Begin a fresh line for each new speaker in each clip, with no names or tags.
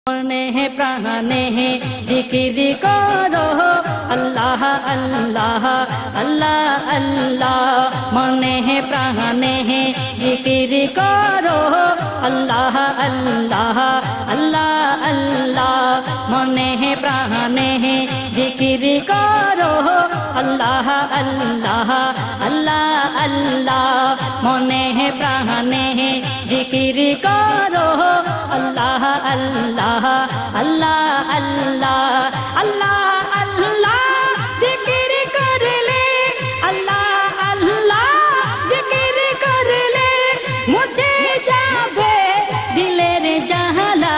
মনে প্রাণে জিকির করো আল্লাহ আল্লাহ আল্লাহ আল্লাহ। মনে প্রাণে জিকির করো আল্লাহ আল্লাহ আল্লাহ আল্লাহ। মনে প্রাণে জিকির করো আল্লাহ আল্লাহ আল্লাহ আল্লাহ। মনে প্রাণে জিকির করো আল্লাহ আল্লাহ আল্লাহ আল্লাহ আল্লাহ আল্লাহ। জিকির করলে আল্লাহ আল্লাহ জিকির করলে মুছে যাবে দিলের জাহালা।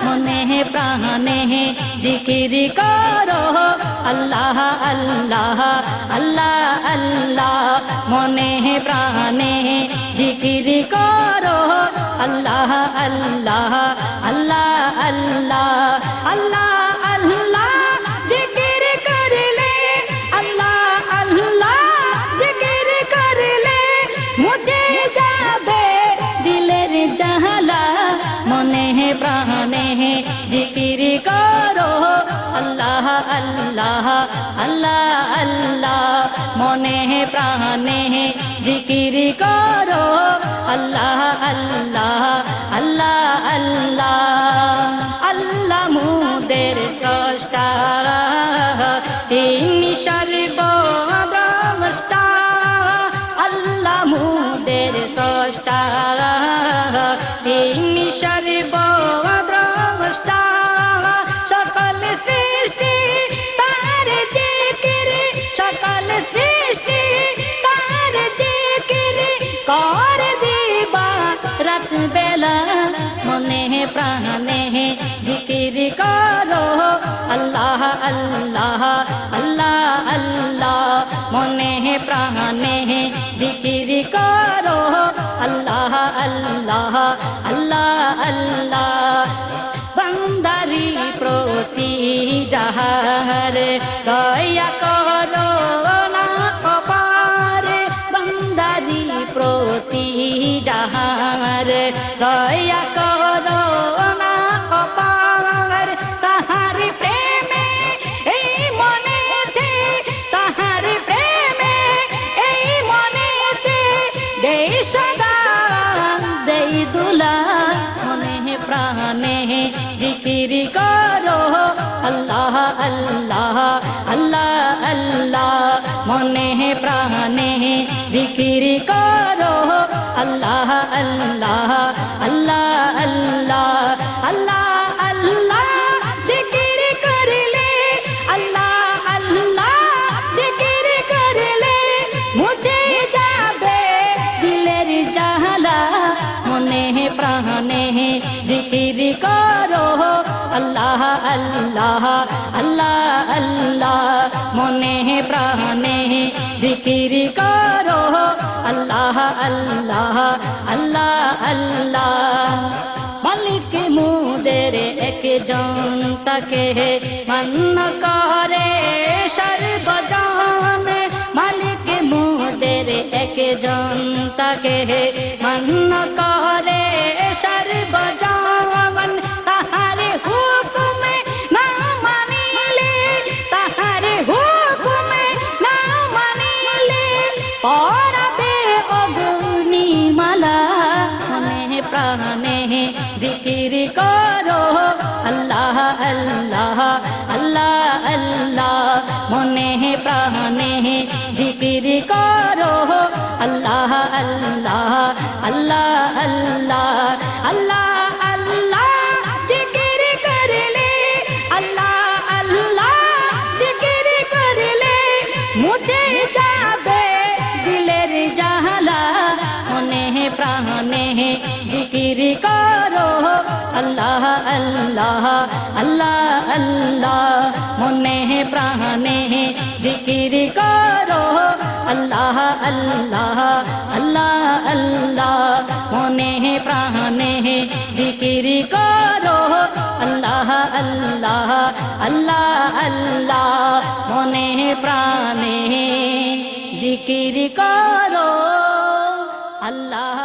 মনে প্রাণে জিকির করো আল্লাহ আল্লাহ আল্লাহ আল্লাহ। মনে প্রাণে জিকির করো আল্লাহ আল্লাহ আল্লাহ আল্লাহ আল্লাহ আল্লাহ। জিকির করলে আল্লাহ আল্লাহ জিকির করলে মুছে যাবে দিলের জাহালা। মনে প্রাণে জিকির করো আল্লাহ আল্লাহ আল্লাহ আল্লাহ। মনে প্রাণে জিকির করো আল্লাহ আল্লাহ আল্লাহ আল্লাহ। আল্লাহ মুদের স্রষ্টা তিনি সর্বদ্রষ্টা। আল্লাহ মুদের স্রষ্টা তিনি সর্বদ্রষ্টা। সকল সৃষ্টি তার জিকির সকল সৃষ্টি তার জিকির কর দিবা রাত বেলা। মনে প্রাণে জিকির করো আল্লাহ আল্লাহ আল্লাহ আল্লাহ। মনে প্রাণে জিকির করো আল্লাহ আল্লাহ আল্লাহ আল্লাহ। বান্দারি প্রতি যাহার দয়া করো না অপার। বান্দারি প্রতি যাহার দয়া করো না অপার। তাহার প্রেমে এই মনেতে তাহার প্রেমে এই মনেতে দেই সদা দেই দুলা। মনে প্রাণে জিকির করো আল্লাহ আল্লাহ আল্লাহ আল্লাহ। মনে প্রাণে জিকির করো আল্লাহ আল্লাহ আল্লাহ আল্লাহ আল্লাহ আল্লাহ। জিকির করলে আল্লাহ আল্লাহ জিকির করলে মুছে যাবে দিলের জাহালা। মনে প্রাণে জিকির করো আল্লাহ আল্লাহ আল্লাহ আল্লাহ। মনে প্রাণে জিকির করো আল্লাহ আল্লাহ আল্লাহ আল্লাহ। মালিক মুদের একজন তাকে মান্য করে সর্বজন। মালিক মুদের একজন তাকে মান্য করে সর্বজন। তাহার হুকুমে না মানিলে তাহার হুকুমে না মানিলে পরাবে অগ্নিমালা। মনে প্রাণে জিকির করো আল্লাহ আল্লাহ আল্লাহ আল্লাহ। মনে প্রাণে জিকির করো আল্লাহ আল্লাহ আল্লাহ আল্লাহ আল্লাহ আল্লাহ। জিকির করলে আল্লাহ আল্লাহ জিকির করলে মুছে যাবে দিলের জাহালা। মনে প্রাণে জিকির করো আল্লাহ আল্লাহ আল্লাহ আল্লাহ। মনে প্রাণে জিকির করো আল্লাহ আল্লাহ আল্লাহ আল্লাহ। মনে প্রাণে জিকির করো আল্লাহ আল্লাহ আল্লাহ আল্লাহ। মনে প্রাণে জিকির করো আল্লাহ।